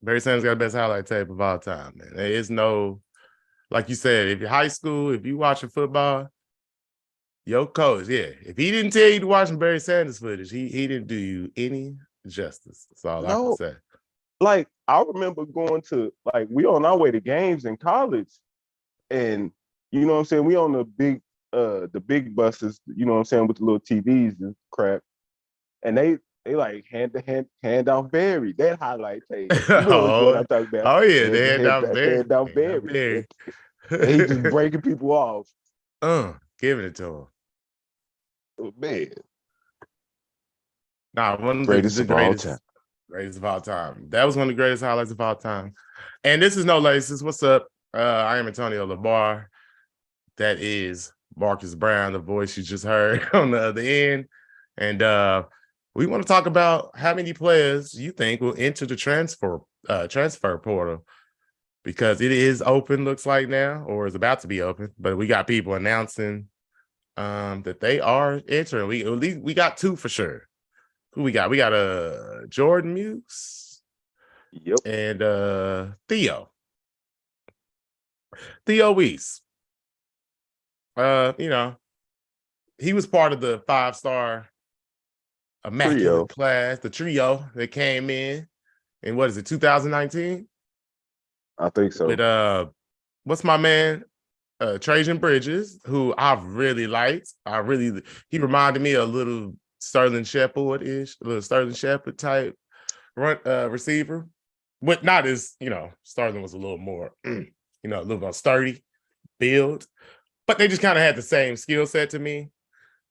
Barry Sanders got the best highlight tape of all time, man. There is no, like you said, if you're high school, if you watching football, your coach, yeah. If he didn't tell you to watch some Barry Sanders footage, he didn't do you any justice. That's all I can No, say. like I remember going to like we on our way to games in college, and you know what I'm saying, we on the big buses, you know what I'm saying, with the little TVs and crap, and they like hand off Barry that highlight tape. You know which one oh, I'm talking about? oh yeah, Hand they had hand down Barry. hand off Hand down Barry, Barry. and he just breaking people off. Giving it to him. Oh, man, Nah, one of greatest the of all time. greatest of all time. That was one of the greatest highlights of all time. And this is No Laces. What's up? I am Antonio LaBar. That is Marcus Brown, the voice you just heard on the other end. And we want to talk about how many players you think will enter the transfer portal, because it is open, looks like now, or is about to be open. But we got people announcing that they are entering. We got two for sure. Who we got? We got Jordan Muse Yep. and Theo Weiss. You know, he was part of the 5-star immaculate class, the trio that came in what is it, 2019? I think so. With what's my man? Trajan Bridges, who I've really liked. He reminded me a little Sterling Shepard-ish, a little Sterling Shepard type receiver. But not as, Sterling was a little more, a little more sturdy build. But they just kind of had the same skill set to me.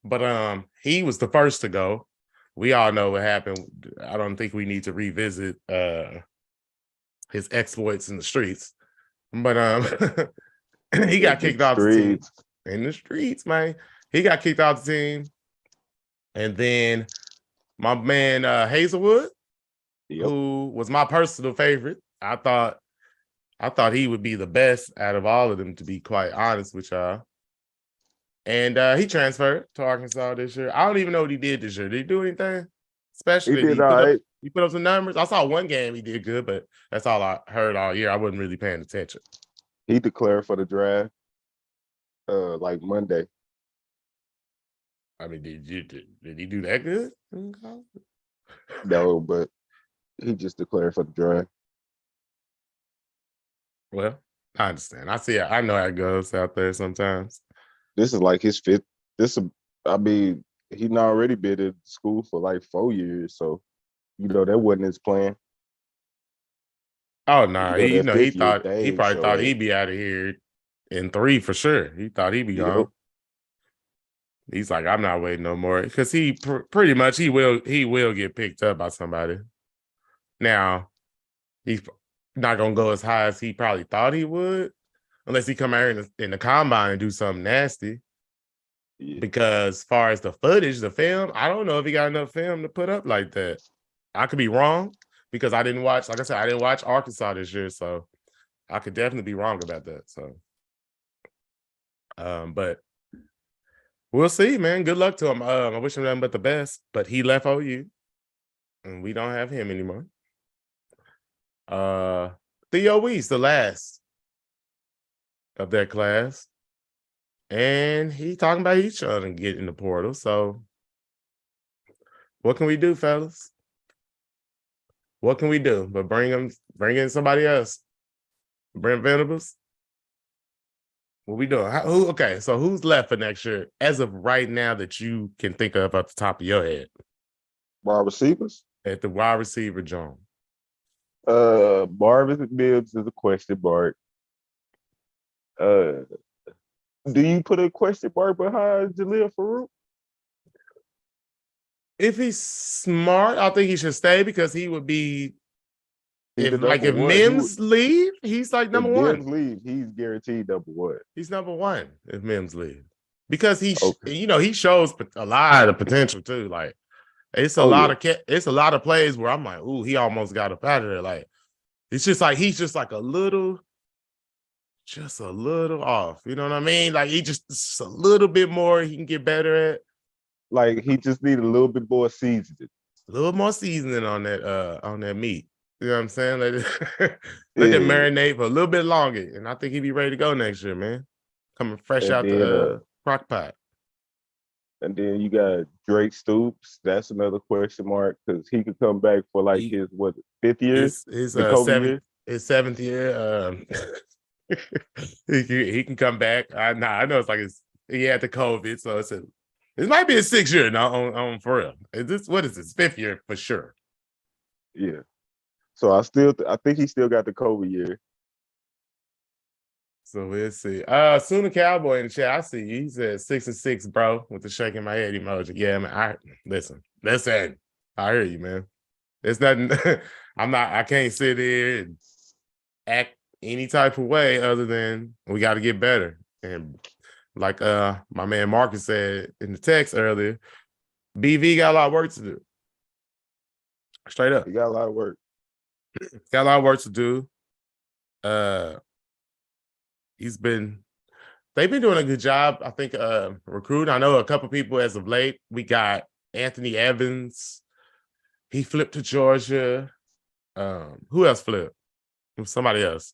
But he was the first to go. We all know what happened. I don't think we need to revisit his exploits in the streets. But he got kicked off the team. In the streets, man. He got kicked off the team. And then my man Hazelwood, who was my personal favorite. I thought he would be the best out of all of them, to be quite honest with y'all. And he transferred to Arkansas this year. I don't even know what he did this year. Did he do anything? Especially he put up some numbers. I saw one game he did good, but that's all I heard all year. I wasn't really paying attention. He declared for the draft like Monday. I mean, did he do that good? No, but he just declared for the draft. Well, I understand. I know how it goes out there sometimes. This is like his fifth. He'd already been in school for like 4 years, so that wasn't his plan. Oh no, he probably thought he'd be out of here in 3 for sure. He thought he'd be gone. He's like, I'm not waiting no more, because he pretty much he will get picked up by somebody. Now, he's not gonna go as high as he probably thought he would, unless he come out in the combine and do something nasty. Yeah. Because as far as the footage, the film, I don't know if he got enough film to put up like that. I could be wrong, because I didn't watch, like I said, I didn't watch Arkansas this year, so I could definitely be wrong about that. So, but we'll see, man. Good luck to him. I wish him nothing but the best, but he left OU, and we don't have him anymore. Theo Weiss, the last of their class, and he talking about he's trying to get in the portal. So what can we do, fellas? What can we do but bring in somebody else? Brent Venables? What we doing? Okay, so who's left for next year as of right now that you can think of at the top of your head? Wide receivers? At the wide receiver, John. Marvin Mims is a question mark. Do you put a question mark behind Jalil Farooq? If he's smart, I think he should stay, because he would be. If Mims leave, he's like number one. If Mims leave, he's guaranteed number one. He's number one if Mims leave, because he shows a lot of potential too. Like it's a lot of plays where I'm like, ooh, he almost got up out of there. Like it's just like he's just like a little off. You know what I mean? Like he just a little bit more he can get better at. Like he just need a little bit more seasoning. A little more seasoning on that meat. You know what I'm saying? Let it let Yeah. them marinate for a little bit longer, and I think he'd be ready to go next year, man. Coming fresh And out then the crock pot. and then you got Drake Stoops. That's another question mark because he could come back for like He his what 5th year, his the COVID seventh year. his 7th year. He can come back. I know it's like he had the COVID, so it might be his 6th year now on for real. Is this what is this 5th year for sure? Yeah. So I think he still got the COVID year. So we'll see. Sooner Cowboy in the chat. I see you. He said 6-6, bro, with the shaking my head emoji. Yeah, man. Listen. I hear you, man. It's nothing. I can't sit here and act any type of way other than we got to get better. And like my man Marcus said in the text earlier, BV got a lot of work to do. Straight up. He got a lot of work. Got a lot of work to do. They've been doing a good job, I think, recruiting. I know a couple people as of late. We got Anthony Evans. He flipped to Georgia. Who else flipped? Somebody else.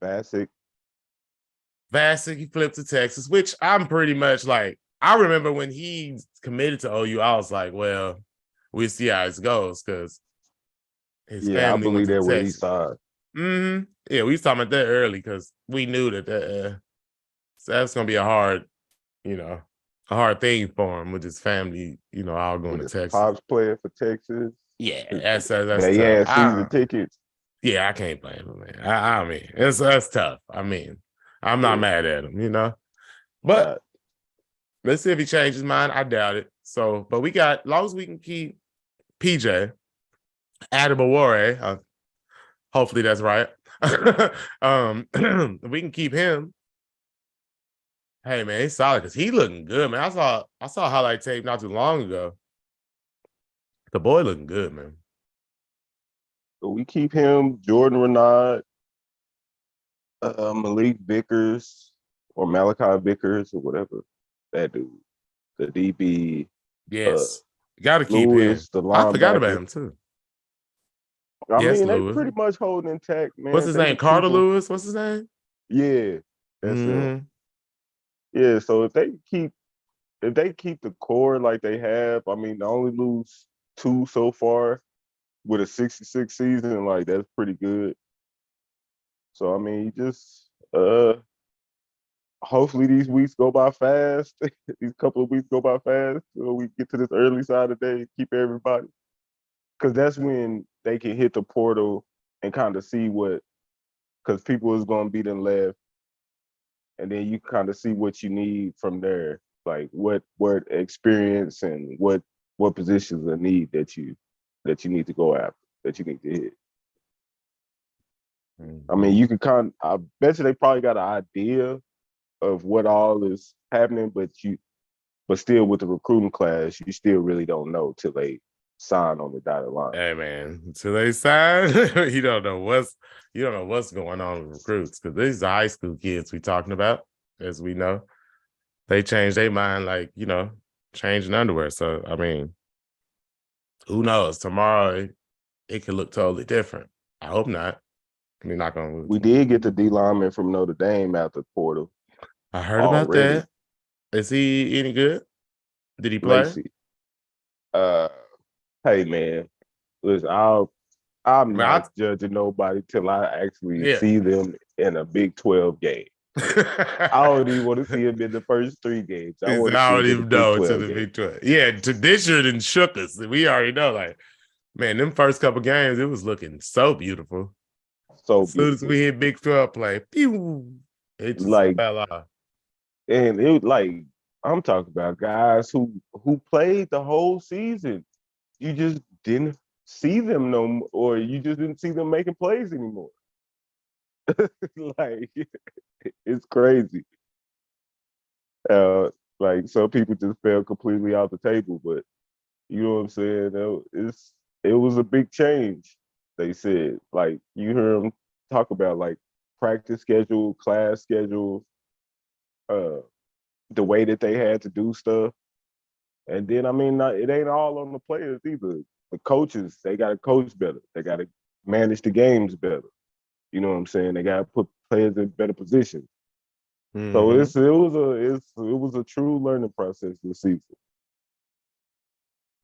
Bassick. He flipped to Texas, which I'm pretty much like, I remember when he committed to OU, I was like, well, we'll see how it goes because his Yeah, I family went believe to that where he Texas. saw it. Yeah, we was talking about that early because we knew that so that's gonna be a hard thing for him with his family, all going With to his Texas. pops playing for Texas. Yeah, that's He tough. had season tickets. Yeah, I can't blame him, man. I mean, that's tough. I mean, I'm not mad at him, but let's see if he changes his mind. I doubt it. So, but as long as we can keep PJ Adebawore, hopefully that's right. We can keep him. Hey man, he's solid because he looking good, man. I saw a highlight tape not too long ago. The boy looking good, man. So we keep him, Jordan Renard, Malik Vickers, or Malachi Vickers, or whatever that dude. The DB. Yes, you got to keep him. Lewis, the I forgot about linebacker. him too. I Yes, mean, they Lewis. pretty much holding intact, man. What's his They name? just Carter keep him. Lewis. What's his name? Yeah, that's him. Yeah, so if they keep the core like they have, I mean, they only lose 2 so far with a 66 season, like that's pretty good. So I mean, just hopefully these weeks go by fast. These couple of weeks go by fast so we get to this early side of the day, keep everybody. Because that's when they can hit the portal and kind of see because people is going to be then left. And then you kind of see what you need from there, like what experience and what positions are need that you need to go after, that you need to hit. I mean, you can I bet you they probably got an idea of what all is happening, but still with the recruiting class, you still really don't know till they sign on the dotted line. Hey man, until they sign, you don't know what's going on with recruits because these are high school kids we talking about, as we know. They change their mind like, changing underwear. So I mean, who knows? Tomorrow it could look totally different. I hope not. We're not gonna lose. We did get the D lineman from Notre Dame out the portal. I heard about that. Is he any good? Did he play? Lacey. Hey man, listen, I'm not judging nobody till I actually see them in a Big 12 game. I don't even want to see him in the first 3 games. I don't even know until the Big 12. Yeah, this year didn't shook us. We already know, like, man, them first couple games, it was looking so beautiful. As soon as we hit Big 12 play, pew, it just fell off. And it was like, I'm talking about guys who played the whole season. You just didn't see them no more, or you just didn't see them making plays anymore. Like, it's crazy. Like some people just fell completely off the table, but you know what I'm saying? It was a big change. They said, like, you hear them talk about like practice schedule, class schedule, the way that they had to do stuff. And then, I mean, it ain't all on the players either. The coaches, they got to coach better. They got to manage the games better. You know what I'm saying? They got to put players in better positions. So Mhm. it was a true learning process this season.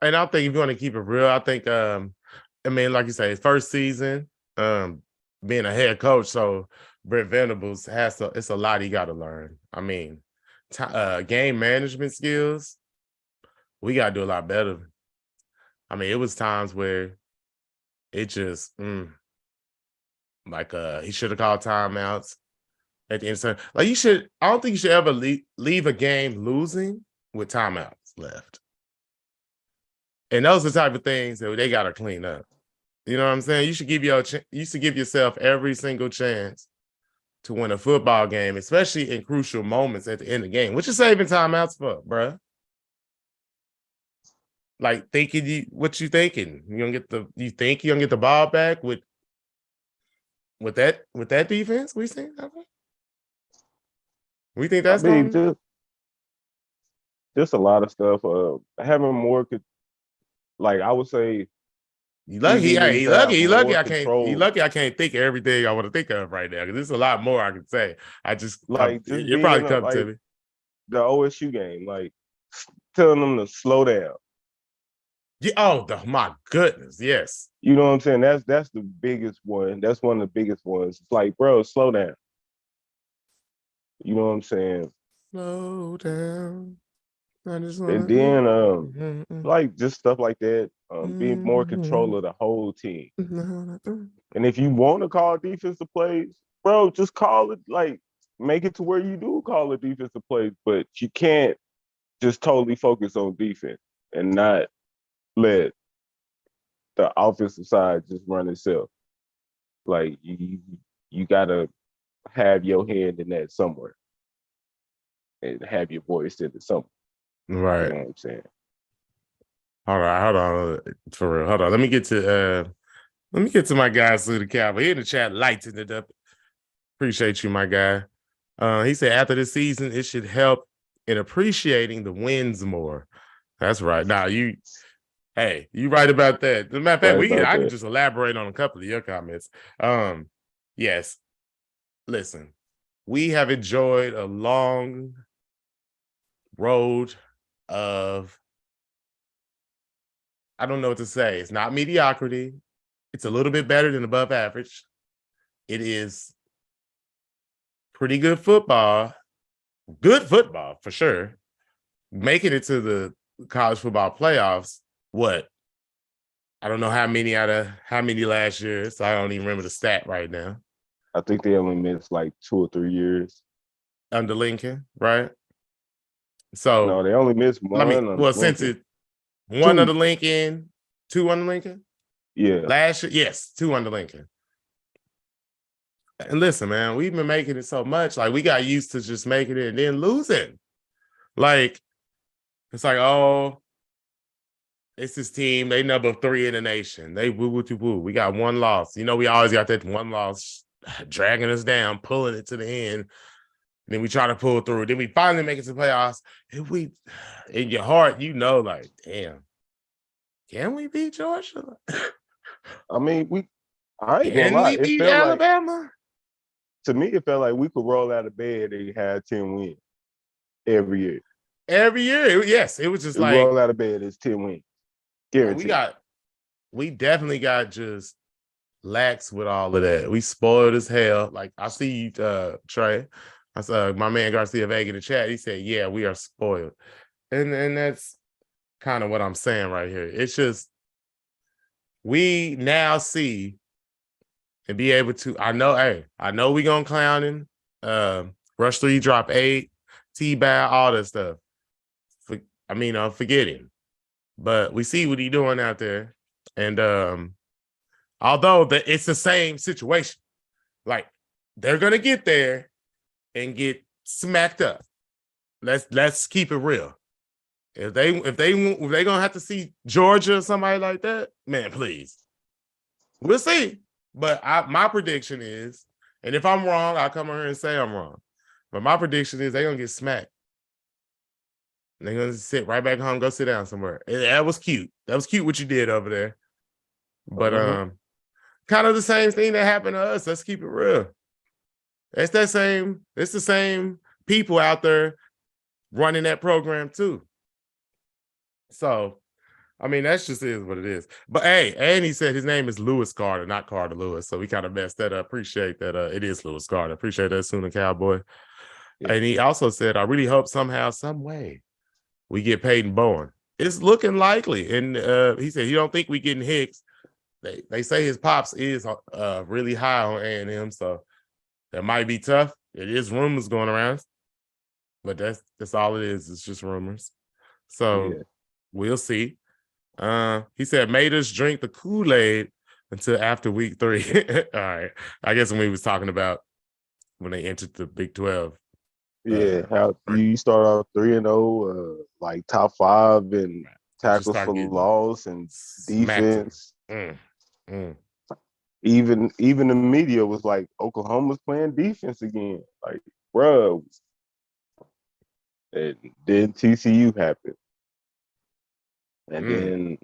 And I think if you want to keep it real, I think I mean, like you say, first season, being a head coach, so Brent Venables has to, it's a lot he got to learn. I mean, game management skills, we got to do a lot better. I mean, it was times where it just like he should have called timeouts at the end of the, like you should. I don't think you should ever leave a game losing with timeouts left. And those are the type of things that they got to clean up. You know what I'm saying? You should you should give yourself every single chance to win a football game, especially in crucial moments at the end of the game. What you saving timeouts for, bruh? Like thinking what you thinking? You think you're gonna get the ball back with that defense? We think that way? We think I that's mean, going. just a lot of stuff. Having more, like I would say, You DB lucky, hey, needs to have you lucky. more I can't. You control. lucky. I can't think of everything I want to think of right now because there's a lot more I can say. I just, Like just it being probably come to like me. the OSU game, like telling them to slow down. Yeah. Oh, my goodness. Yes. You know what I'm saying? That's the biggest one. That's one of the biggest ones. It's like, bro, slow down. You know what I'm saying? Slow down. I just And wanna. then Mm-mm. like just stuff like that. Be more Mm-mm. control of the whole team. Mm-mm. And if you want to call defensive plays, bro, just call it, like make it to where you do call it defensive plays, but you can't just totally focus on defense and not let the offensive side just run itself. Like you gotta have your hand in that somewhere and have your voice in it somewhere. You Right. know what I'm saying? Hold on. For real. Hold on. Let me get to my guy Sue the Cowboy. He in the chat lighting it up. Appreciate you, my guy. He said after this season, it should help in appreciating the wins more. That's right. Now hey, you right about that. As a matter of fact, Right about I can that. just elaborate on a couple of your comments. Yes, listen, we have enjoyed a long road of, I don't know what to say. It's not mediocrity. It's a little bit better than above average. It is pretty good football for sure. Making it to the college football playoffs. What? I don't know how many last year, so I don't even remember the stat right now. I think they only missed like 2 or 3 years. Under Lincoln, right? So No, they only missed one on since Lincoln. it one under Two. Lincoln, two under Lincoln. Yeah. Last year, yes, two under Lincoln. And listen, man, we've been making it so much. Like we got used to just making it and then losing. Like it's like, oh, it's this team. They number 3 in the nation. They woo woo woo. We got one loss. You know, we always got that one loss dragging us down, pulling it to the end. Then we try to pull through. Then we finally make it to the playoffs. And we, in your heart, you know, like, damn, can we beat Georgia? I mean, I ain't gonna Can lie. we It beat felt like, Alabama? to me, it felt like we could roll out of bed and have 10 wins every year. Every year, yes. It was just We like roll out of bed, it's 10 wins. we Guaranteed. definitely got just lax with all of that. We spoiled as hell. Like I see you, Trey. I saw my man Garcia Vega in the chat. He said, "Yeah, we are spoiled," and that's kind of what I'm saying right here. It's just we now see and be able to. I know we gonna clown him. Rush 3, drop 8, T-Bow, all that stuff. Forget him. But we see what he's doing out there, and although it's the same situation, like they're gonna get there and get smacked up. Let's keep it real. If they gonna have to see Georgia or somebody like that, man, please. We'll see. But my prediction is, and if I'm wrong, I'll come over here and say I'm wrong. But my prediction is they're gonna get smacked. They're gonna sit right back home, go sit down somewhere. And that was cute. That was cute what you did over there. But kind of the same thing that happened to us. Let's keep it real. It's the same people out there running that program too. So, I mean, that's just is what it is. But hey, and he said his name is Lewis Carter, not Carter Lewis. So we kind of messed that up. Appreciate that. It is Lewis Carter. Appreciate that, Sooner Cowboy. Yeah. And he also said, I really hope somehow, some way, we get Peyton Bowen. It's looking likely. And he said he don't think we getting Hicks. They say his pops is really high on A&M, so that might be tough. It is rumors going around, but that's all it is. It's just rumors. So we'll see. He said, made us drink the Kool-Aid until after week 3. All right. I guess when we was talking about when they entered the Big 12. Yeah, how you start off 3-0, like top 5 and tackles for loss and defense. Even the media was like, Oklahoma's playing defense again. Like, bro. And then TCU happened. And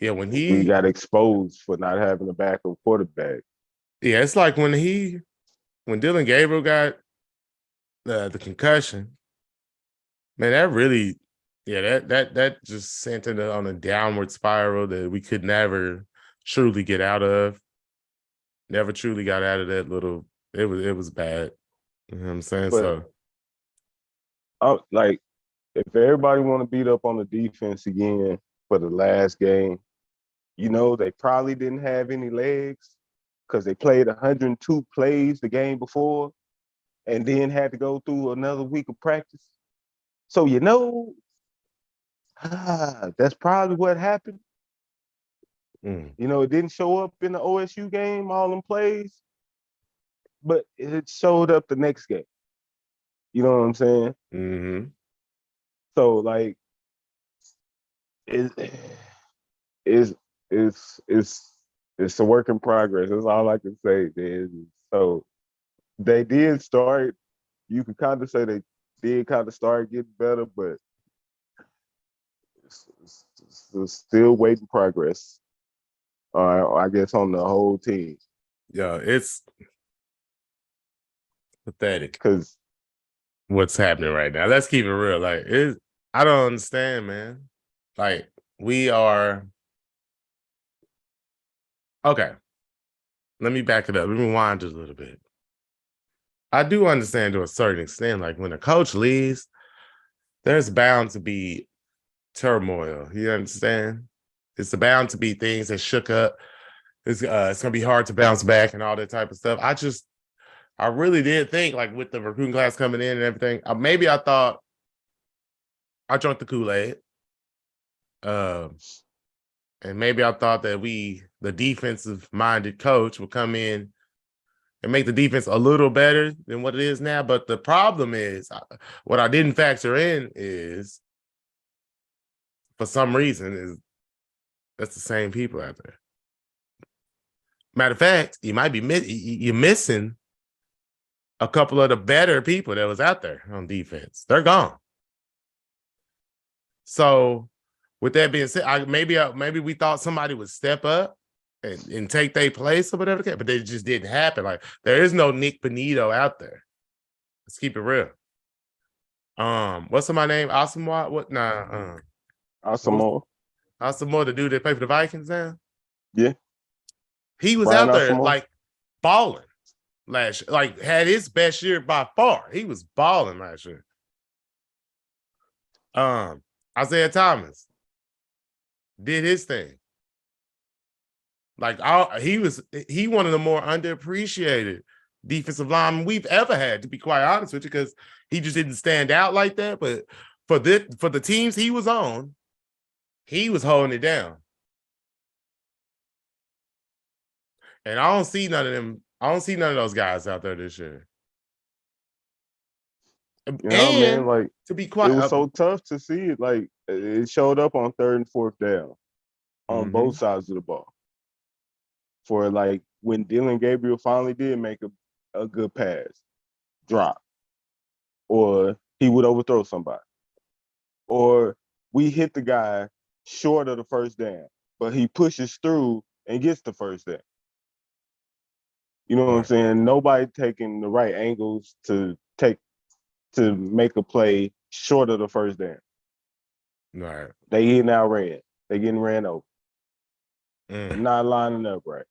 then when we got exposed for not having a backup quarterback. Yeah, it's like when Dylan Gabriel got the concussion, man, that really, that just sent it on a downward spiral that we could never truly get out of. Never truly got out of that little. It was bad. You know what I'm saying? But, like, if everybody want to beat up on the defense again for the last game, they probably didn't have any legs because they played 102 plays the game before and then had to go through another week of practice. So, that's probably what happened. It didn't show up in the OSU game, all them plays, but it showed up the next game. You know what I'm saying? Mm-hmm. So, like, it's a work in progress. That's all I can say. So they did start. You could kind of say they did kind of start getting better, but it's still waiting progress. I guess on the whole team. Yeah, it's pathetic. Because what's happening right now? Let's keep it real. Like, I don't understand, man. Like, we are okay. Let me back it up. Let me rewind just a little bit. I do understand to a certain extent, like when a coach leaves, there's bound to be turmoil. You understand? It's bound to be things that shook up. It's gonna be hard to bounce back and all that type of stuff. I really did think, like, with the recruiting class coming in and everything, maybe I thought I drank the Kool-Aid. And maybe I thought that the defensive-minded coach, would come in and make the defense a little better than what it is now. But the problem is, what I didn't factor in is, for some reason, that's the same people out there. Matter of fact, you're missing a couple of the better people that was out there on defense. They're gone. So, with that being said, maybe we thought somebody would step up and take their place or whatever, but it just didn't happen. Like, there is no Nick Benito out there. Let's keep it real. What's my name? Asamoah? What? Nah. Asamoah. Asamoah, the dude that played for the Vikings now? Yeah. He was Brian out there, Asamoah. like, balling last year. Like, had his best year by far. He was balling last year. Isaiah Thomas did his thing. Like, he one of the more underappreciated defensive linemen we've ever had, to be quite honest with you, because he just didn't stand out like that. But for the teams he was on, he was holding it down. And I don't see none of them. I don't see none of those guys out there this year. Man, like, to be quiet, it was so tough to see it. Like, it showed up on 3rd and 4th down on both sides of the ball. For, like, when Dylan Gabriel finally did make a good pass, drop, or he would overthrow somebody, or we hit the guy short of the first down, but he pushes through and gets the first down. You know what I'm Right. saying? Nobody taking the right angles to make a play short of the first down. Right. They getting outran. They getting ran over. Mm. Not lining up right.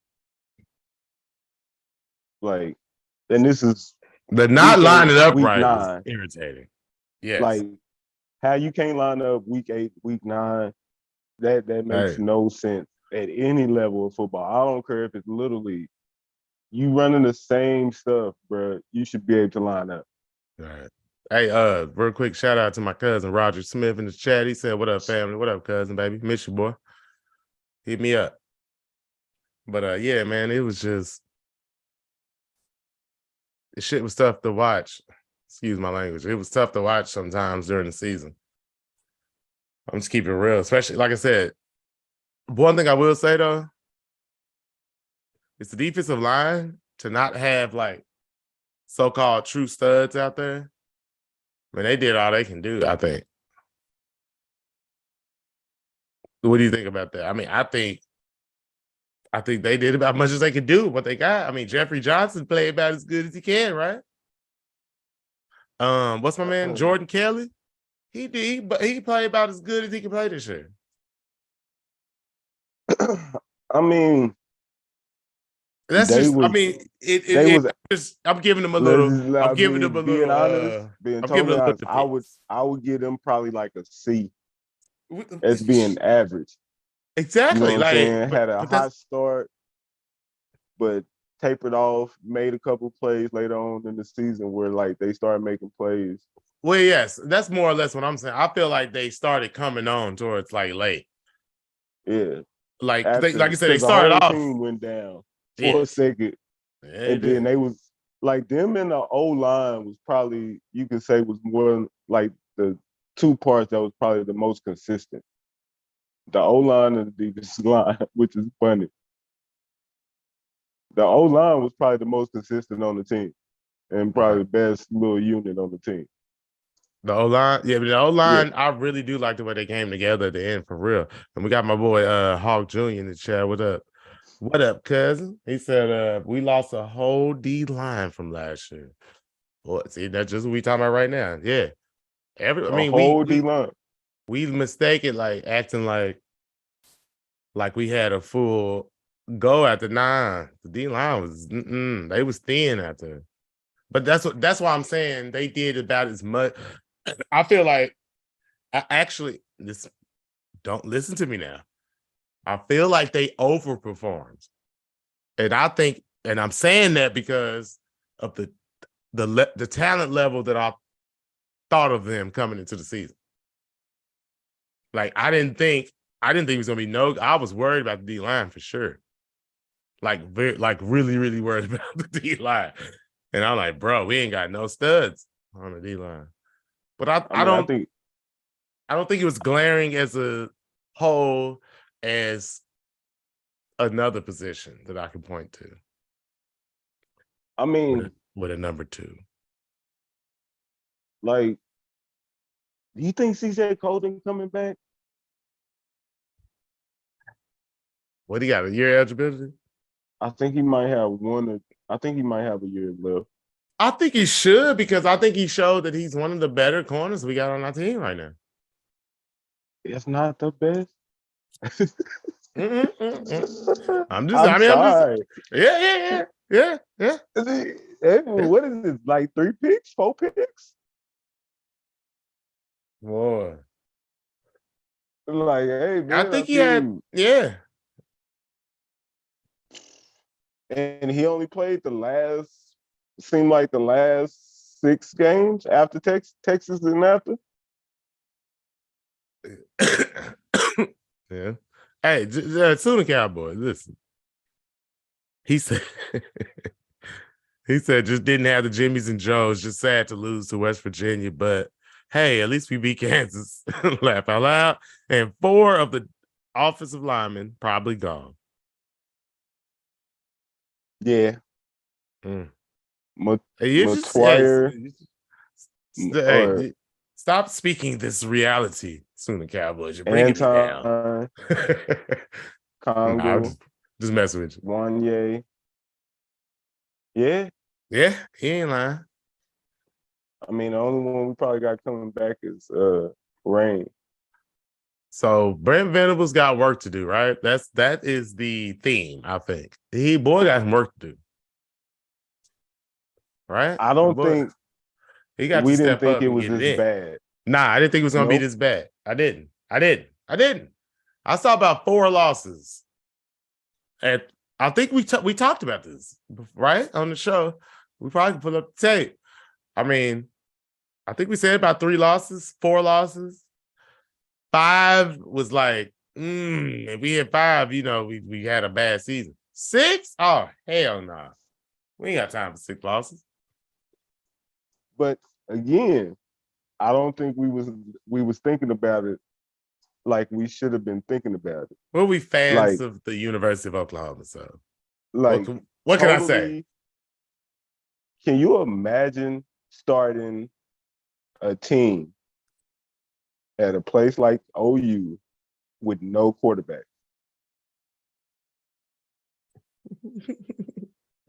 Like, and this is The not week 8, lining up week right is 9. irritating. Yes. Like, how you can't line up week 8, week 9, that makes Hey. no sense at any level of football. I don't care if it's little league. You running the same stuff, bro. You should be able to line up. All right. Hey, real quick shout out to my cousin Roger Smith in the chat. He said, "What up, family? What up, cousin, baby? Miss you, boy. Hit me up." But yeah, man, it was just the shit was tough to watch. Excuse my language. It was tough to watch sometimes during the season. I'm just keeping it real, especially like I said. One thing I will say though, it's the defensive line to not have like so-called true studs out there. I mean, they did all they can do, I think. What do you think about that? I mean, I think they did about as much as they could do what they got. I mean, Jeffrey Johnson played about as good as he can, right? What's my man Jordan Kelly? He did, but he played about as good as he can play this year. I mean, That's they just, I was mean, they was just, I'm giving them a let's little, just, I'm I giving them mean, a little, being I'm giving totally them a honest, little I would give them probably like a C as being defense. average. You know what Exactly. I'm Like, saying? Had a but that's hot start, but tapered off, made a couple plays later on in the season where like they started making plays. well, yes, that's more or less what I'm saying. I feel like they started coming on towards like late. Yeah. Like they, After like you said, they because the started whole off. team went down for a Yes. second. Yeah, they And then did. they was like them and the O line was probably you could say was more like the two parts that was probably the most consistent. The O line and the defensive line, which is funny. The O line was probably the most consistent on the team and Right. probably the best little unit on the team. The O line, yeah, but the O Yeah. line, I really do like the way they came together at the end for real. And we got my boy Hawk Jr. in the chat. What up? What up, cousin? He said we lost a whole D line from last year. Well, see, that's just what we talking about right now. Yeah. I A mean, whole D line. we mistaken like acting like we had a full go at the 9. The D line was they was thin out there. But that's why I'm saying they did about as much. I feel like I actually this don't listen to me now. I feel like they overperformed. And I think, and I'm saying that because of the talent level that I thought of them coming into the season. Like I didn't think it was gonna be no. I was worried about the D line for sure. Like really, really worried about the D line. And I'm like, bro, we ain't got no studs on the D line. But I mean, I don't think it was glaring as a whole as another position that I can point to I mean, with a number 2. like, do you think CJ Colton coming back? What do you got? A year eligibility? I think he might have I think he might have a year left. I think he should because I think he showed that he's one of the better corners we got on our team right now. It's not the best. I'm I'm just, sorry. yeah. What is this? Like 3 picks, 4 picks? Boy, Like, hey I man, I think he see had, you. yeah. And he only played seemed like the last 6 games after Texas and after. Yeah. Hey, Tuna Cowboy, listen. He said, he said, just didn't have the Jimmys and Joes. Just sad to lose to West Virginia, but hey, at least we beat Kansas. Laugh out loud. And 4 of the offensive linemen probably gone. Yeah. Mm. McTwire. Hey, stop speaking this reality, Sooner Cowboys. You're bringing me down. Anton, Nah, Congo, just messing with you. Wanye. Yeah. Yeah, he ain't lying. I mean, the only one we probably got coming back is Rain. So Brent Venables got work to do, right? That is the theme, I think. He boy got some work to do. Right? I My don't boy, think he got to we didn't step think up it and was get it this in. bad. Nah, I didn't think it was gonna be Nope. this bad. I didn't. I saw about 4 losses. And I think we talked about this, right? On the show. We probably can pull up the tape. I mean, I think we said about 3 losses, 4 losses. 5 was like, if we had 5, we had a bad season. 6? Oh, hell no. Nah. We ain't got time for 6 losses. But again, I don't think we was thinking about it like we should have been thinking about it. Well, we fans Like, of the University of Oklahoma, so like what can I say? Can you imagine starting a team at a place like OU with no quarterback?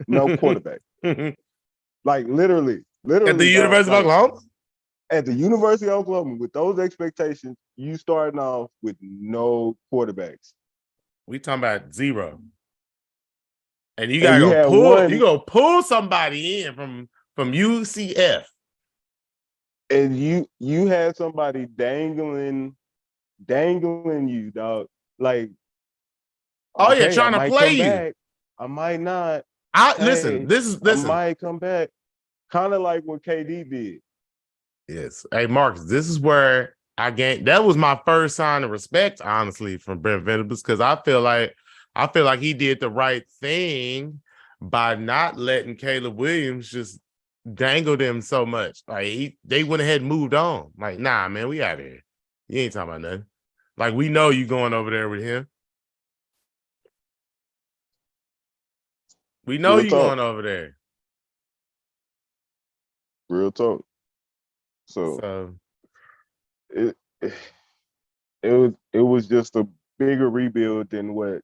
No quarterback. Like literally, At the dog, University of Oklahoma? At the University of Oklahoma, with those expectations, you starting off with no quarterbacks. We talking about 0. And you And gotta you had one, you go pull somebody in from UCF. and you had somebody dangling you, dog. Like, Oh yeah, okay, I trying to might play come you. back. I might not. Listen, Hey, I listen. might come back. Kind of like what KD did. Yes. Hey, Marcus, this is where that was my first sign of respect, honestly, from Brent Venables, because I feel like he did the right thing by not letting Caleb Williams just dangle them so much. Like they went ahead and moved on. Like, nah, man, we out of here. You ain't talking about nothing. Like, we know you going over there with him. We know Real you talk. going over there. Real talk. So it was just a bigger rebuild than what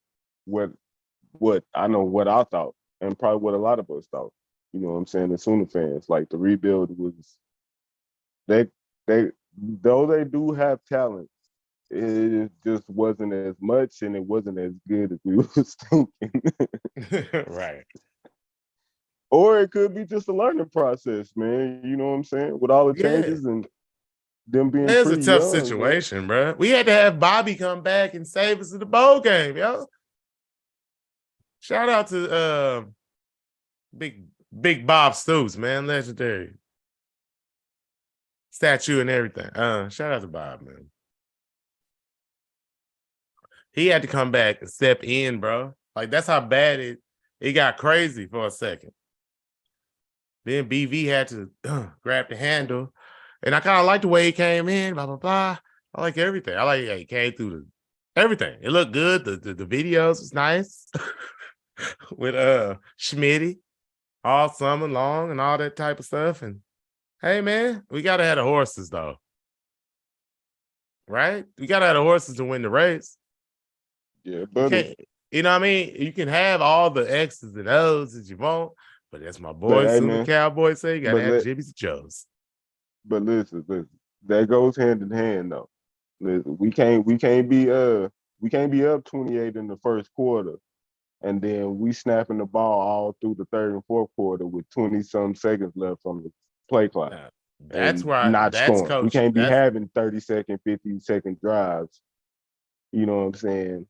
I know what I thought, and probably what a lot of us thought. You know what I'm saying? The Sooner fans, like the rebuild was they though they do have talent, it just wasn't as much and it wasn't as good as we was thinking. Right. Or it could be just a learning process, man. You know what I'm saying? With all the Yeah. changes and them being It's a pretty tough young, situation, bro. We had to have Bobby come back and save us in the bowl game, yo. Shout out to Big Bob Stoops, man. Legendary. Statue and everything. Shout out to Bob, man. He had to come back and step in, bro. Like, that's how bad it got crazy for a second. Then BV had to grab the handle. And I kind of like the way he came in, blah, blah, blah. I like everything. I like he came through everything. It looked good. The videos was nice. With Schmitty all summer long and all that type of stuff. And hey, man, we gotta have the horses though, right? We gotta have the horses to win the race. yeah, buddy. You know what I mean? You can have all the X's and O's that you want, but that's my boy, But hey, Sooner man, Cowboy say, you gotta but have let, Jimmy's and Joe's. but listen, that goes hand in hand though. Listen, we can't be up 28 in the first quarter, and then we snapping the ball all through the third and fourth quarter with 20-some seconds left on the play clock Now, and not that's scoring. We coaching. can't be having 30-second, 50-second drives. You know what I'm saying?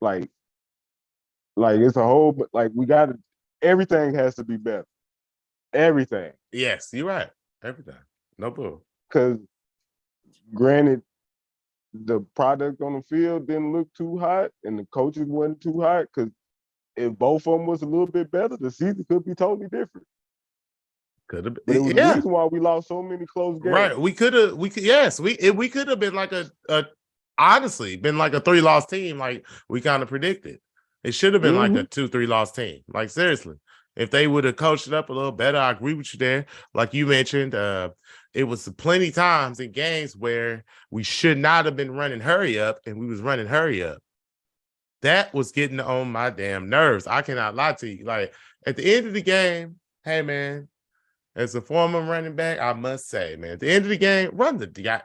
Like it's a whole, like we got to, everything has to be better. Everything. Yes, you're right. Everything. No bull. Because granted, the product on the field didn't look too hot and the coaches wasn't too hot, because if both of them was a little bit better, the season could be totally different. Could have But it was been, the reason why we lost so many close games. right. We could have been like honestly been like a 3-loss team, like we kind of predicted. It should have been like a 2-3 loss team. Like, seriously. If they would have coached it up a little better, I agree with you there. Like you mentioned, it was plenty times in games where we should not have been running hurry up, and we was running hurry up. That was getting on my damn nerves. I cannot lie to you. Like, at the end of the game, hey man, as a former running back, I must say, man, at the end of the game, run the guy.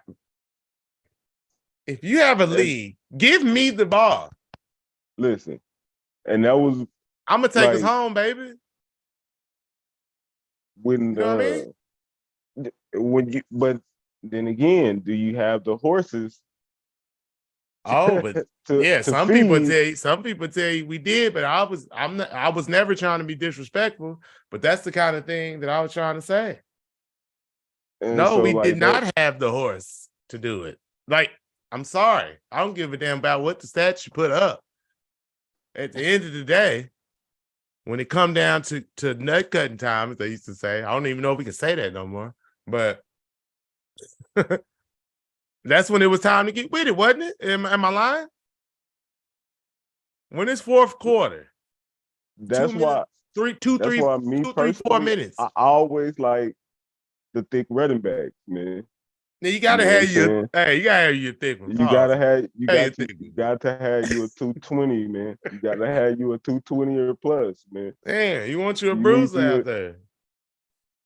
If you have a lead, give me the ball. Listen, and that was I'm gonna take us like home, baby. when You know what I mean? but then again, do you have the horses Oh, but to yeah, to some feed? people tell you we did, but I was never trying to be disrespectful, but that's the kind of thing that I was trying to say. And No, so we did like that, not have the horse to do it. Like, I'm sorry. I don't give a damn about what the stats you put up. At the end of the day, when it come down to nut cutting time, as they used to say, I don't even know if we can say that no more. But that's when it was time to get with it, wasn't it? Am I lying? When it's fourth quarter, that's 2 minutes, why two, that's three, why me 2, 3, 4 personally, minutes. I always like the thick running backs, man. Now you You gotta know what I'm have your saying? you gotta have your thick one. You Pause. gotta have you Hey, your got you, thick you one. got to have you a 220, man. You gotta have you a 220 or plus, man. Damn, you want you a You need bruiser you out there.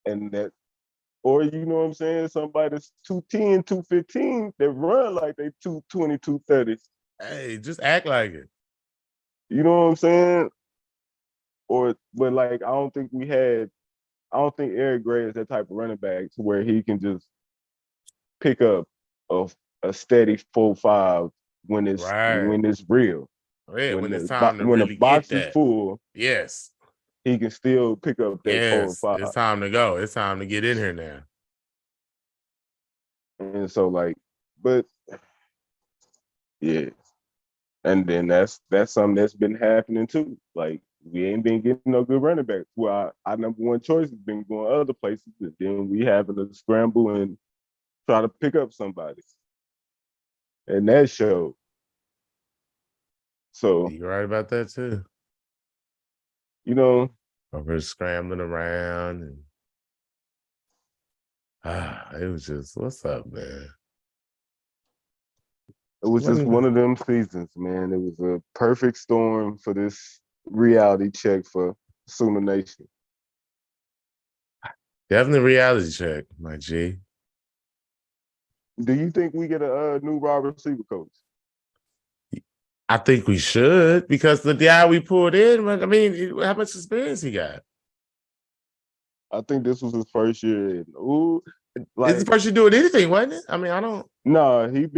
and that or you know what I'm saying, somebody that's 210, 215 that run like they 220, 230. Hey, just act like it. You know what I'm saying? Or but like I don't think Eric Gray is that type of running back to where he can just pick up a, a steady 4-5 Right. when it's real. Yeah, when it's time to When the really get box is that. full, Yes. he can still pick up that 4 Yes. or 5. It's time to go. It's time to get in here now. And so like, but yeah. And then that's something that's been happening too. Like we ain't been getting no good running backs. Well, our number one choice has been going other places, and then we having to scramble and try to pick up somebody. And that showed. So, You're right about that too. you know, Over scrambling around and it was just, what's up, man? it was just one of them seasons, man. It was a perfect storm for this reality check for Sooner Nation. Definitely reality check, my G. Do you think we get a new wide receiver coach? I think we should, because the guy we pulled in, I mean, how much experience he got? I think this was his first year. Ooh, It's like the first year doing anything, wasn't it? I mean, I don't. no, he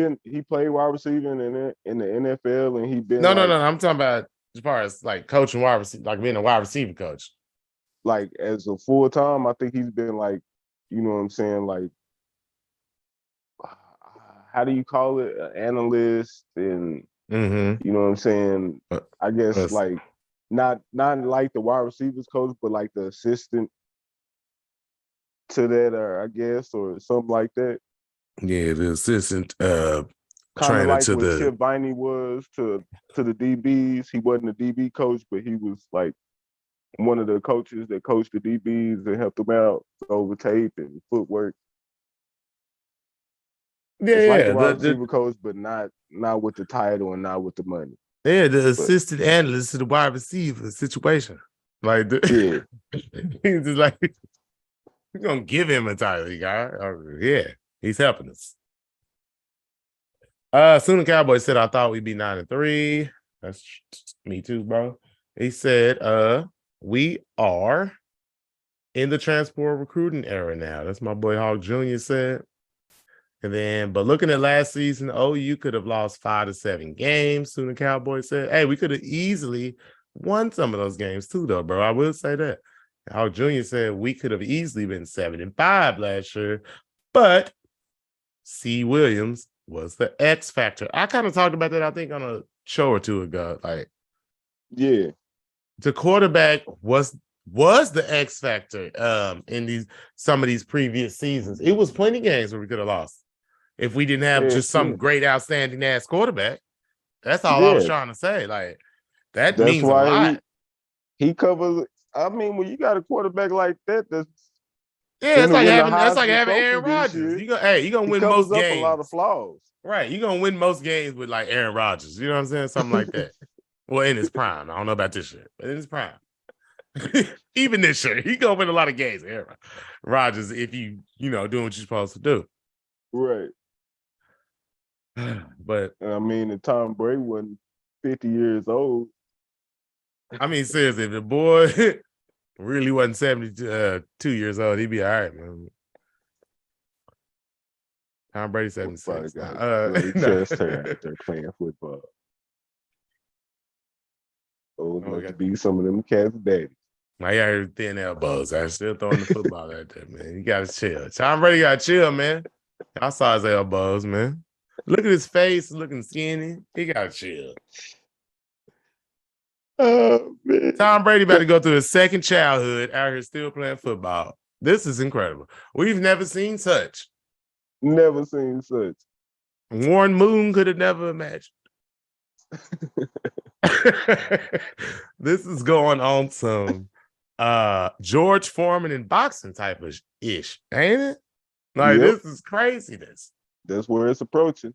played wide receiver in the NFL, and he been No. I'm talking about as far as like coaching wide receiver, like being a wide receiver coach. like as a full time. I think he's been like, you know what I'm saying, like how do you call it, an analyst, and Mm-hmm. you know what I'm saying. I guess Yes. like not like the wide receivers coach, but like the assistant to that, or I guess, or something like that. Yeah, the assistant Kind of trainer like to what the. Chip Viney was to the DBs. He wasn't a DB coach, but he was like one of the coaches that coached the DBs and helped them out over tape and footwork. It's like the Yeah, wide receiver coach, but not with the title and not with the money. the But assistant analyst to the wide receiver situation. Like yeah, he's just like, we're gonna give him a title, guy. Yeah, he's helping us. Soon Cowboy said, I thought we'd be 9-3. That's me too, bro. He said, we are in the transport recruiting era now. That's my boy Hawk Jr. said. And then, but looking at last season, OU could have lost 5 to 7 games. Soon Cowboy said, hey, we could have easily won some of those games too, though, bro. I will say that. Hawk Jr. said we could have easily been 7-5 last year, but C. Williams was the X factor. I kind of talked about that, I think, on a show or two ago. Like, yeah, the quarterback was the X factor in some of these previous seasons. It was plenty of games where we could have lost if we didn't have just some great, outstanding ass quarterback. That's all I was trying to say. Like, that that's means a why lot. he covers. I mean, when you got a quarterback like that, that's Yeah, it's like having Heisman Aaron Trophy Rodgers. this You're gonna he win covers most up a lot of games. flaws. Right. You're gonna win most games with like Aaron Rodgers. You know what I'm saying? Something like that. Well, in his prime. I don't know about this shit, but in his prime. Even this year, he gonna win a lot of games. Aaron Rodgers, if you doing what you're supposed to do. Right. But I mean, and Tom Brady wasn't 50 years old. I mean, seriously, if the boy really wasn't 72 years old, he'd be all right, man. Tom Brady 76. Great chest hair out there playing football. Old enough to be some of them cats' daddy. I got her thin elbows. I'm still throwing the football at that, man. You gotta chill. Tom Brady gotta chill, man. I saw his elbows, man. Look at his face, looking skinny. He gotta chill. Oh, man. Tom Brady about to go through his second childhood out here still playing football. This is incredible. We've never seen such. Never seen such. Warren Moon could have never imagined. This is going on some George Foreman in boxing type of ish, ain't it? Like, This is craziness. That's where it's approaching.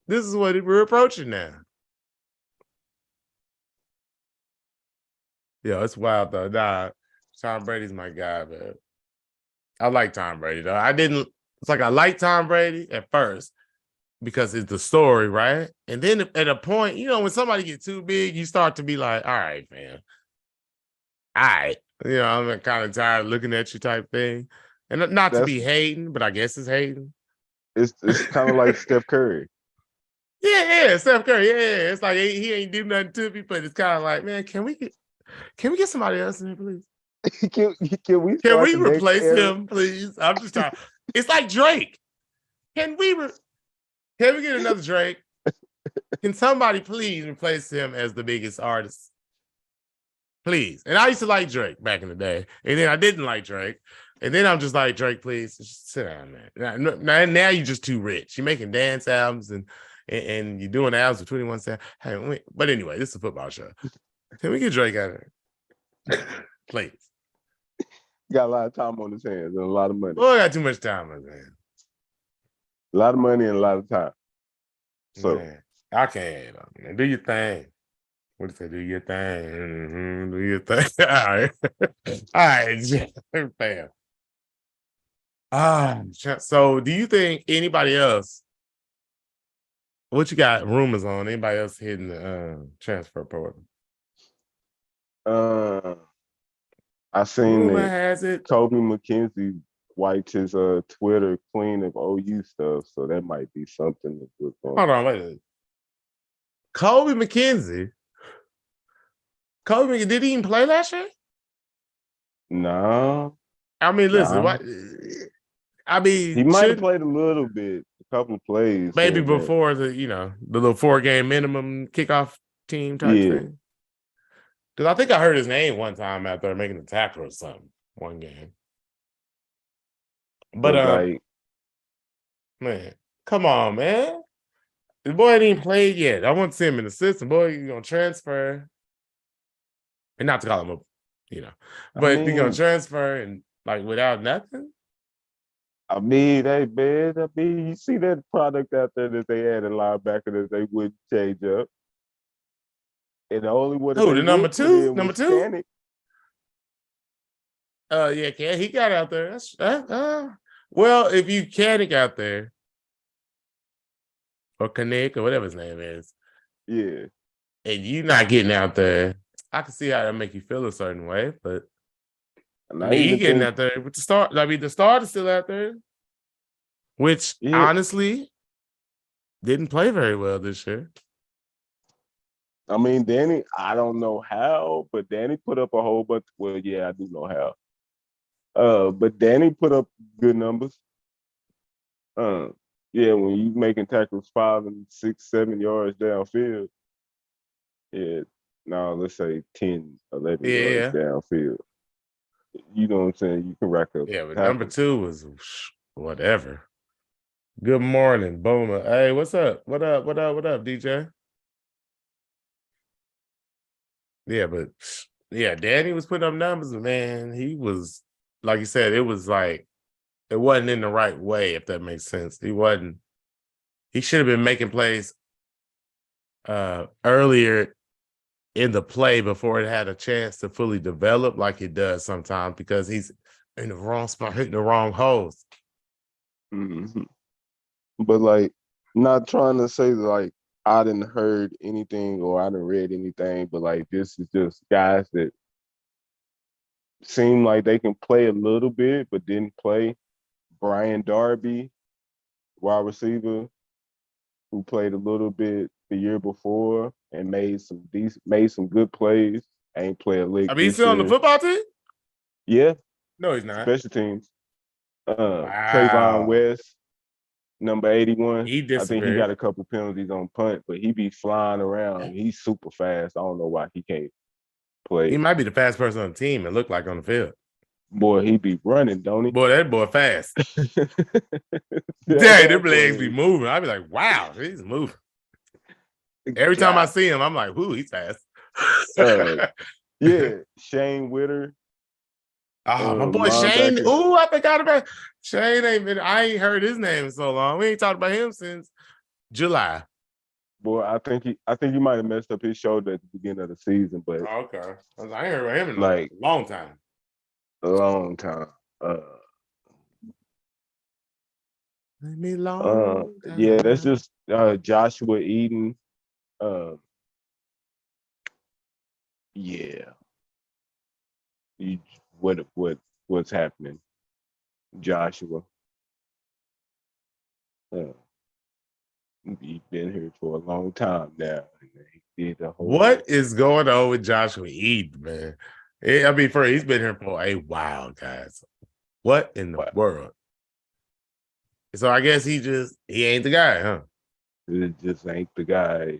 This is what we're approaching now. Yeah, it's wild though. Nah, Tom Brady's my guy, man. I like Tom Brady though. It's like I like Tom Brady at first because it's the story, right? And then at a point, when somebody gets too big, you start to be like, all right, man. All right. I'm kind of tired of looking at you type thing. And not to be hating, but I guess it's hating. It's kind of like Steph Curry. Yeah, Steph Curry. Yeah. It's like he ain't do nothing to me, but it's kind of like, man, can we get somebody else in here, please? Can we replace him, please? I'm just trying. It's like Drake. Can we get another Drake? Can somebody please replace him as the biggest artist? Please. And I used to like Drake back in the day. And then I didn't like Drake. And then I'm just like, Drake, please just sit down, man. Now you're just too rich. You're making dance albums and you're doing albums with 21 Savage. Hey, but anyway, this is a football show. Can we get Drake out of there? Please. Got a lot of time on his hands and a lot of money. Oh, I got too much time on his hands. A lot of money and a lot of time. So man, I can't. Man. Do your thing. What do you say? Do your thing. Mm-hmm. Do your thing. All right. Bam. So do you think anybody else? What you got rumors on? Anybody else hitting the transfer portal? I seen Rumor that has it Kobe McKenzie wiped his Twitter clean of OU stuff, so that might be something to look on. Hold on, wait a minute. Kobe McKenzie. Did he even play last year? No. I mean, listen, what? I mean, he might have played a little bit, a couple of plays. Maybe before the little 4-game minimum kickoff team type thing. Because I think I heard his name one time out there making a tackle or something one game. But man, come on, man. The boy ain't even played yet. I want to see him in the system. Boy, you're gonna transfer. And not to call him but you're gonna transfer and like without nothing. I mean, hey man, you see that product out there that they had in linebacker that they wouldn't change up. And the only one the number two? Number two? Kaepernick. Yeah, he got out there. Well, if you Kaepernick out there, or Kaepernick, or whatever his name is, yeah, and you not getting out there, I can see how that make you feel a certain way. But he getting out there with the start. I mean, the start is still out there, which honestly didn't play very well this year. I mean, Danny, I don't know how, but Danny put up a whole bunch. Well, yeah, I do know how. But Danny put up good numbers. Yeah, when you making tackles 5 and 6, 7 yards downfield, let's say 10, 11 yards downfield. You know what I'm saying? You can rack up. Yeah, but number 2 was whatever. Good morning, Boomer. Hey, what's up? What up, DJ? Yeah, but Danny was putting up numbers, man. He was, like you said, it was like, it wasn't in the right way, if that makes sense. He should have been making plays earlier in the play before it had a chance to fully develop like it does sometimes because he's in the wrong spot, hitting the wrong holes. Mhm. But like, not trying to say like I didn't heard anything or I didn't read anything, but like this is just guys that seem like they can play a little bit, but didn't play. Brian Darby, wide receiver, who played a little bit the year before and made some good plays. Ain't play a lick I mean, he's this still on the year. football team? Yeah, No, he's not. special teams. Trayvon Wow. West, number 81. He I think he disappeared. got a couple penalties on punt, but he be flying around. He's super fast. I don't know why he can't He play. might be the fastest person on the team and look like on the field. Boy, he be running, don't he? Boy, that boy fast. Dang, them That legs be boy. moving. I'd be like, wow, he's moving. Every time I God. see him, I'm like, whoo, he's fast. Yeah, Shane Witter, Oh, my boy Shane. linebacker. Ooh, I forgot about Shane. I ain't heard his name in so long. We ain't talked about him since July. Boy, I think he might have messed up his shoulder at the beginning of the season, but Oh, okay. I ain't heard about him in like a long time. a long time. Long Yeah, that's time. just Joshua Eden. Uh, yeah, you, what's happening, Joshua? Uh, he's been here for a long time now. He did the What whole. is going on with Joshua Eden, man? I mean, he's been here for a while, guys. What in the world? So I guess he ain't the guy, huh? It just ain't the guy.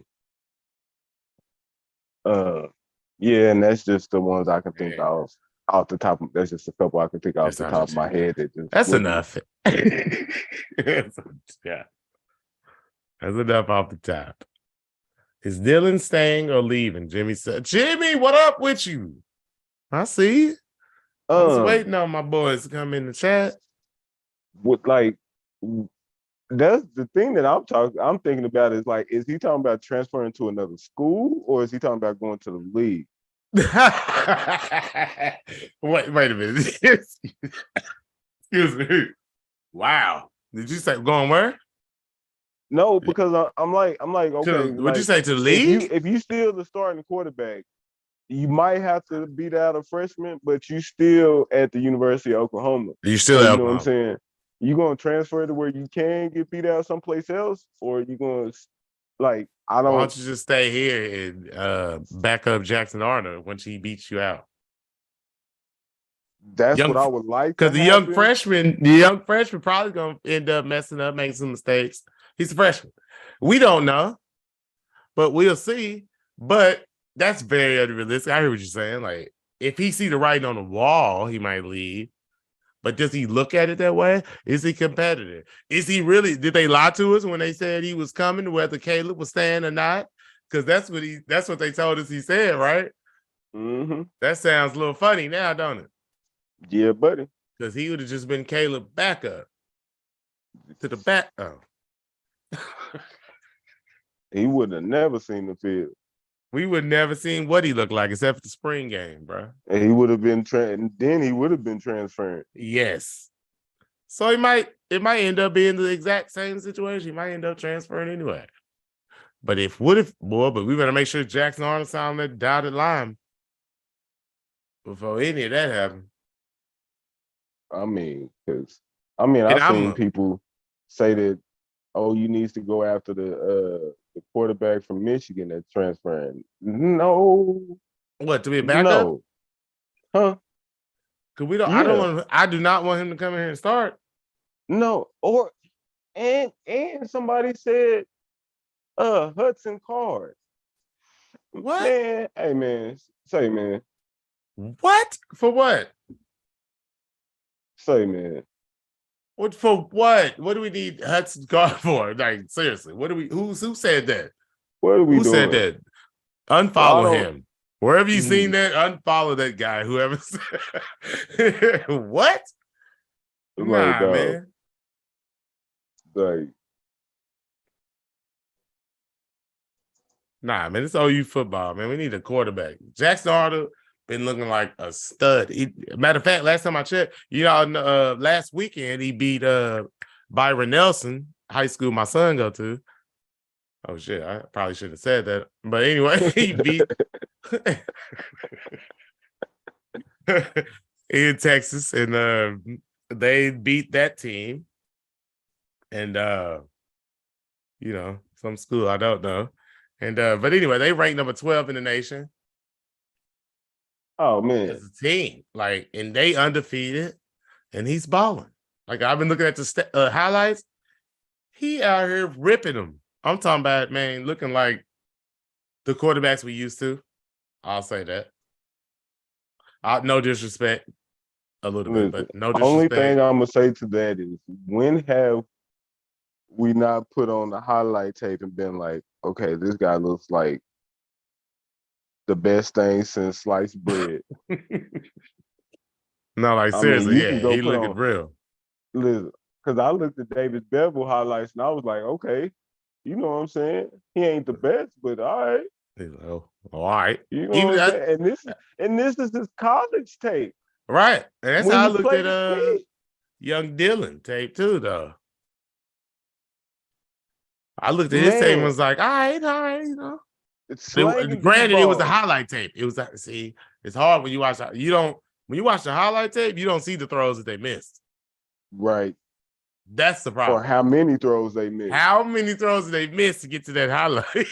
Yeah, and that's just the ones I can think of off the top. That's just a couple I can think off the top of my head. That's enough. Yeah, that's enough off the top. Is Dylan staying or leaving? Jimmy said, Jimmy, what up with you? I see. I was waiting on my boys to come in the chat. With like, that's the thing that I'm thinking about is like, is he talking about transferring to another school or is he talking about going to the league? Wait a minute. Excuse me. Wow. Did you say going where? No, because I'm like, okay, What'd you like say, to the league? if you still the starting quarterback, you might have to beat out a freshman, but you still at the University of Oklahoma. You still So you at know what I'm Oklahoma? saying? You gonna transfer to where you can get beat out someplace else, or you gonna like I Why don't. don't you just stay here and back up Jackson Arnold once he beats you out? That's what I would like to Because happen. the young freshman probably gonna end up messing up, making some mistakes. He's a freshman. We don't know, but we'll see. But that's very unrealistic. I hear what you're saying. Like, if he see the writing on the wall, he might leave. But does he look at it that way? Is he competitive? Is he really? Did they lie to us when they said he was coming, whether Caleb was staying or not? Because that's what they told us he said, right? Mm-hmm. That sounds a little funny now, don't it? Yeah, buddy. Because he would have just been Caleb backup to the back. Oh. He would have never seen the field. We would never seen what he looked like except for the spring game, bro. And he would have been then he would have been transferring. Yes. So it might end up being the exact same situation. He might end up transferring anyway. But but we better make sure Jackson Arnold's on that dotted line before any of that happens. I mean, I've seen people say that, oh, you need to go after the quarterback from Michigan that's transferring. No. What, to be a backup? No. Huh? Because we don't. Yeah. I do not want him to come in here and start. No. Or and somebody said Hudson Card. What? Man, hey man, say man. What? For what? Say man. What for what? What do we need Hudson Card for? Like, seriously, what do we who said that? What are we Who doing? said that? Unfollow him. Wherever you seen that, unfollow that guy. Whoever said what? Like, Nah, man. Like, Nah, man, it's OU football, man. We need a quarterback. Jackson Arnold been looking like a stud. Matter of fact, last time I checked, last weekend he beat Byron Nelson, high school my son go to. Oh shit, I probably should have said that. But anyway, he beat in Texas, and they beat that team. And some school I don't know. And but anyway, they ranked number 12 in the nation Oh man, as a team. Like, and they undefeated, and he's balling. Like, I've been looking at the highlights. He out here ripping them. I'm talking about, man, looking like the quarterbacks we used to. I'll say that. No disrespect, a little bit, but no only thing disrespect. I'm gonna say to that is, when have we not put on the highlight tape and been like, okay, this guy looks like the best thing since sliced bread? No, like I mean, seriously, you yeah, can go he put looking on, real. listen, because I looked at Davis Bevel highlights and I was like, okay, you know what I'm saying? He ain't the best, but all right. He's like, oh, all right. You know Even what I'm that, saying? And this is his college tape right. And that's when how I he looked played at at Pitt. young Dylan tape too, though. I looked at his tape and Man, was like, all right, it's But slanging deep granted, it was a ball. highlight tape. It was see, it's hard when you watch. When you watch the highlight tape, you don't see the throws that they missed. Right. That's the Or problem. how many throws they missed. How many throws did they miss to get to that highlight?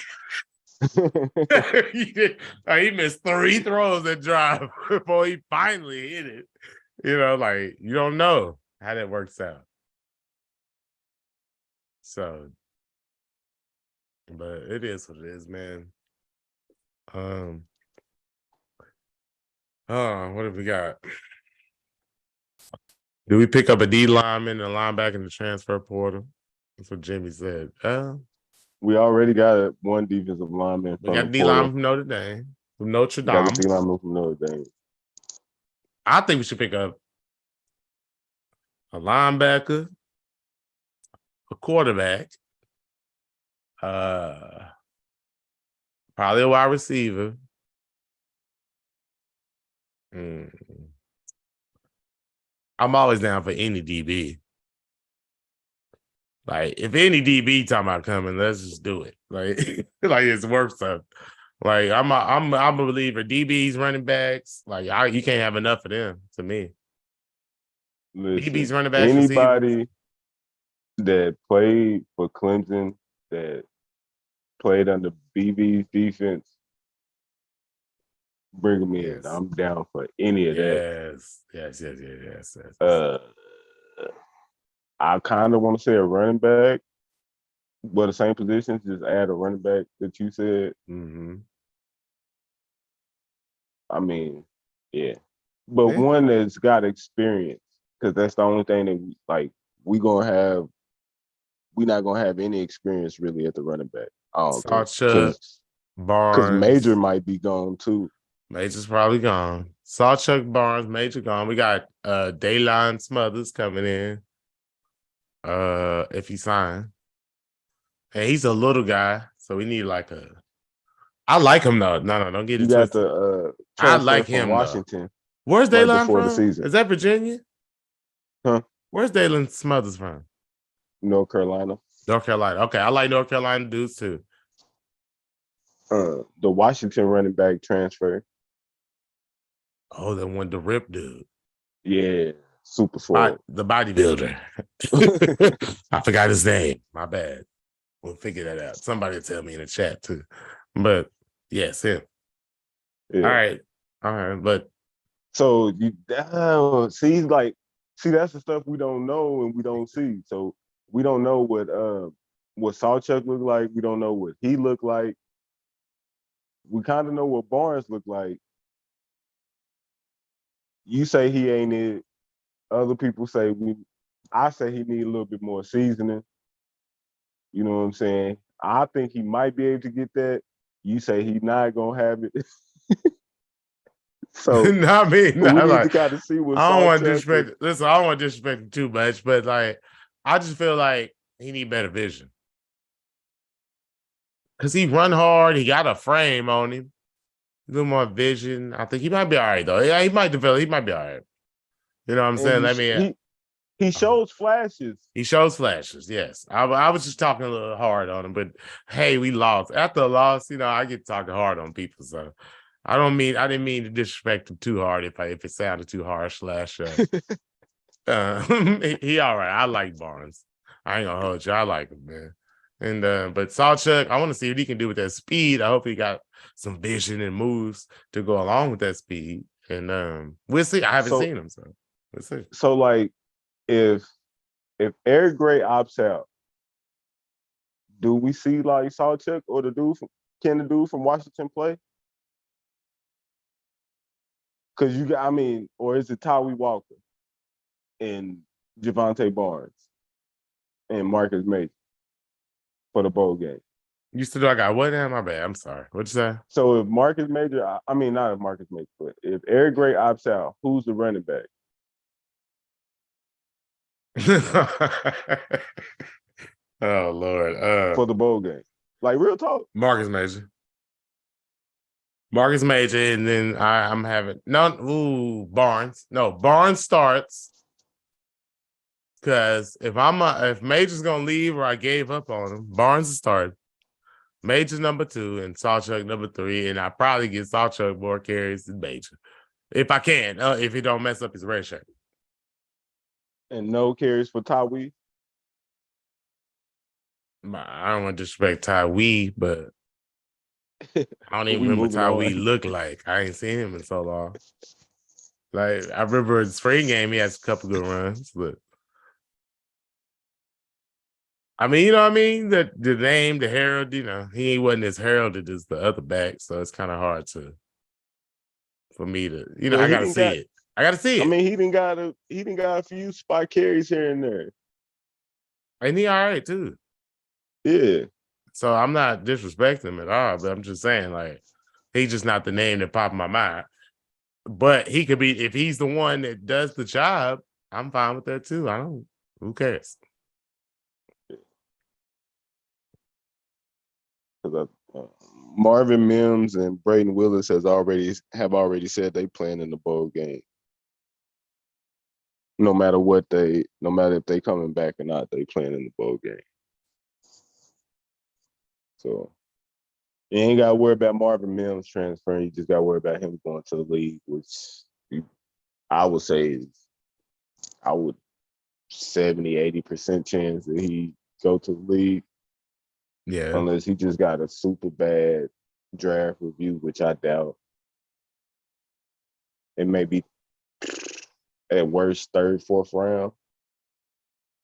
He missed 3 throws that drive before he finally hit it. Like, you don't know how that works out. So, but it is what it is, man. What have we got? Do we pick up a D lineman and a linebacker in the transfer portal? That's what Jimmy said. We already got one defensive lineman We from got the a D lineman portal. from Notre Dame, from Notre We got the Dame. D lineman from Notre Dame. I think we should pick up a linebacker, a quarterback, probably a wide receiver. I'm always down for any DB. Like, if any DB talking about coming, let's just do it. Like, like it's worth stuff. Like, I'm a believer. DBs, running backs, like you can't have enough of them. To me, Listen, DBs, running backs, receivers. anybody that played for Clemson, that played under BB's defense, bring them in. Yes. I'm down for any of that. Yes. I kind of want to say a running back, but the same positions, just add a running back that you said. Mm-hmm. I mean, yeah. But one that's got experience, because that's the only thing that we're not gonna have any experience really at the running back. Sawchuck, Because Barnes. Major might be gone too. Major's probably gone. Sawchuck, Barnes, Major gone. We got Daylon Smothers coming in. If he signed. And he's a little guy, so we need like I like him though. No, don't get it You got twisted. the I transfer like from him Washington. though. Where's right Daylon before from? the season. Is that Virginia? Huh? Where's Daylon Smothers from? North Carolina. North Carolina. Okay, I like North Carolina dudes too. The Washington running back transfer. Oh, the one, the rip dude. Yeah, super swole. The bodybuilder. I forgot his name. My bad. We'll figure that out. Somebody will tell me in the chat too. But yes, him. Yeah. All right. But so see, that's the stuff we don't know and we don't see. So we don't know what Sawchuck looked like. We don't know what he looked like. We kind of know what Barnes looked like. You say he ain't it. Other people say I say he need a little bit more seasoning. You know what I'm saying? I think he might be able to get that. You say he's not gonna have it. So not me. We need to kind of see what I don't want to Sawchuck disrespect. Listen, I don't want to disrespect him too much, but like, I just feel like he need better vision. because he run hard. He got a frame on him. A little more vision. I think he might be all right though. Yeah, he might develop. He might be all right. You know what I'm saying? And Let me. he shows flashes. He shows flashes. Yes, I was just talking a little hard on him, but hey, we lost. After a loss, I get talking hard on people, so I didn't mean to disrespect him too hard if it sounded too harsh. He all right. I like Barnes. I ain't gonna hold you. I like him, man. And but Sawchuk, I want to see what he can do with that speed. I hope he got some vision and moves to go along with that speed. And we'll see. I haven't seen him, so we'll see. So like if Eric Gray opts out, do we see like Sawchuk or the dude from Washington play? Because or is it Tyree Walker and Javante Barnes and Marcus Major for the bowl game? You still I got what now? My bad. I'm sorry. What'd you say? So if Marcus Major, not if Marcus Major, but if Eric Gray opts out, who's the running back? Oh Lord. For the bowl game. Like real talk. Marcus Major, and then I'm having Barnes. No, Barnes starts. Because if Major's gonna leave or I gave up on him, Barnes is starting. Major's number 2 and Sawchuk number 3, and I probably get Sawchuk more carries than Major. If I can, if he don't mess up his red shirt. And no carries for Tyree? I don't want to disrespect Tyree, but I don't even remember what Tyree looked like. I ain't seen him in so long. Like, I remember in spring game, he has a couple good runs, but I mean, you know what I mean? The name, the herald, he wasn't as heralded as the other back, so it's kind of hard for me to, I gotta see it. I gotta see it. I mean, he didn't got a few spot carries here and there. And he all right too. Yeah. So I'm not disrespecting him at all, but I'm just saying, like, he's just not the name that popped in my mind. But he could be, if he's the one that does the job, I'm fine with that too. Who cares? Marvin Mims and Braden Willis have already said they playing in the bowl game. No matter if they coming back or not, they playing in the bowl game. So you ain't got to worry about Marvin Mims transferring. You just got to worry about him going to the league, which I would say is 70-80% chance that he go to the league. Yeah. Unless he just got a super bad draft review, which I doubt. It may be at worst 3rd, 4th round,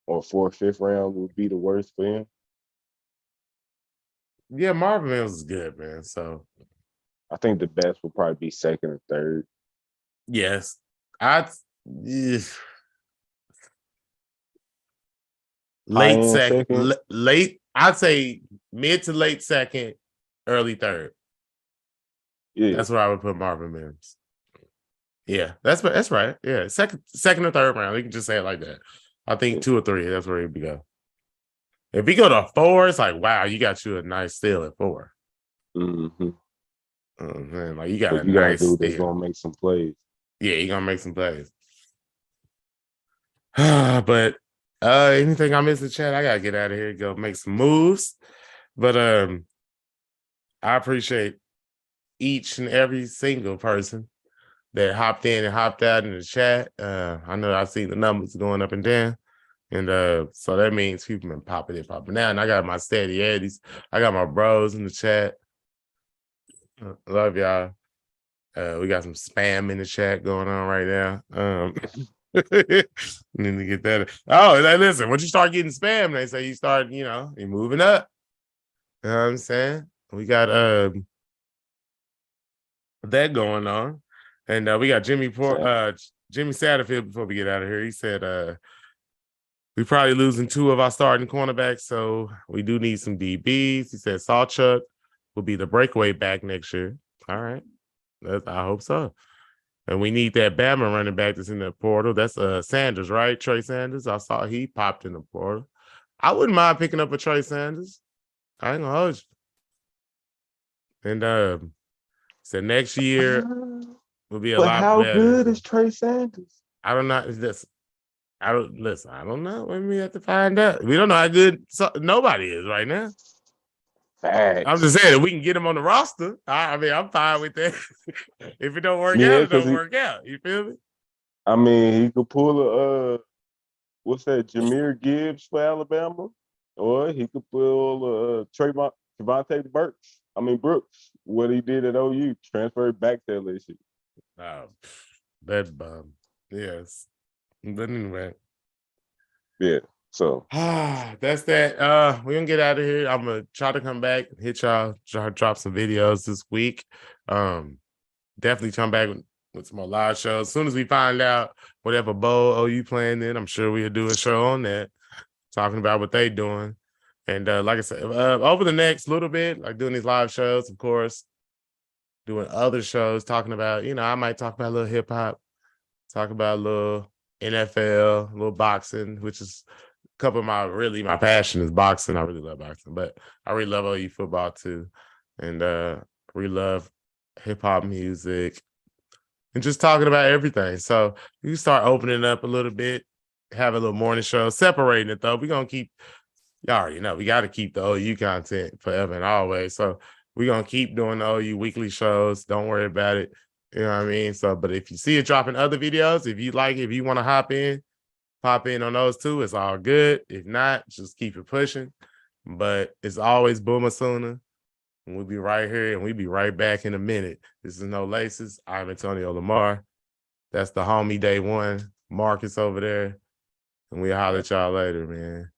or 4th, 5th round would be the worst for him. Yeah, Marvin Mills is good, man. So I think the best would probably be 2nd or 3rd. Yes. Late second. I'd say mid to late 2nd, early 3rd. Yeah. That's where I would put Marvin Mims. Yeah, that's right. Yeah, second or 3rd round. We can just say it like that. I think 2 or 3. That's where he'd go. If he go to 4, it's like, wow, you got you a nice steal at 4. Mm-hmm. Oh, man, like you got a nice steal. That's gonna make some plays. Yeah, you're gonna make some plays. But anything I missed in the chat, I gotta get out of here, go make some moves. But I appreciate each and every single person that hopped in and hopped out in the chat. I know I've seen the numbers going up and down. And so that means people been popping out. And I got my steady eddies. I got my bros in the chat. Love y'all. We got some spam in the chat going on right now. Need to get that. Oh, listen, once you start getting spam, they say you start, you're moving up. You know what I'm saying? We got that going on. And we got Jimmy Satterfield before we get out of here. He said we probably losing 2 of our starting cornerbacks, so we do need some DBs. He said Sawchuk will be the breakaway back next year. All right. I hope so. And we need that Bama running back that's in the portal. That's Sanders, right? Trey Sanders. I saw he popped in the portal. I wouldn't mind picking up a Trey Sanders. I ain't gonna hold you. And so next year will be a But lot how better. good is Trey Sanders? I don't know. Is this? I don't listen. I don't know. Maybe we have to find out. We don't know how good nobody is right now. Facts. I'm just saying, if we can get him on the roster, I mean, I'm fine with that. If it don't work Yeah, out, it 'cause don't work out. You feel me? I mean, he could pull a what's that, Jameer Gibbs for Alabama, or he could pull Trevonte Brooks. What he did at OU, transferred back to LSU. Oh, that bum. Yes. But anyway. Yeah. So That's that. We're gonna get out of here. I'm gonna try to come back, hit y'all, try to drop some videos this week. Definitely come back with some more live shows. As soon as we find out whatever bowl OU playing in, I'm sure we'll do a show on that, talking about what they doing. And like I said, over the next little bit, like doing these live shows, of course, doing other shows, talking about, I might talk about a little hip hop, talk about a little NFL, a little boxing, which is a couple of my passion is boxing. I really love boxing, but I really love OU football too. And we love hip hop music and just talking about everything. So you start opening up a little bit, have a little morning show, separating it though. We're gonna keep, y'all already know, we gotta keep the OU content forever and always. So we're gonna keep doing the OU weekly shows. Don't worry about it. You know what I mean? So, but if you see it dropping other videos, if you like it, if you want to pop in on those too, it's all good. If not, just keep it pushing. But it's always Boomer Sooner. And we'll be right here and we'll be right back in a minute. This is No Laces. I'm Antonio Lamar. That's the homie day one, Marcus over there. And we'll holler at y'all later, man.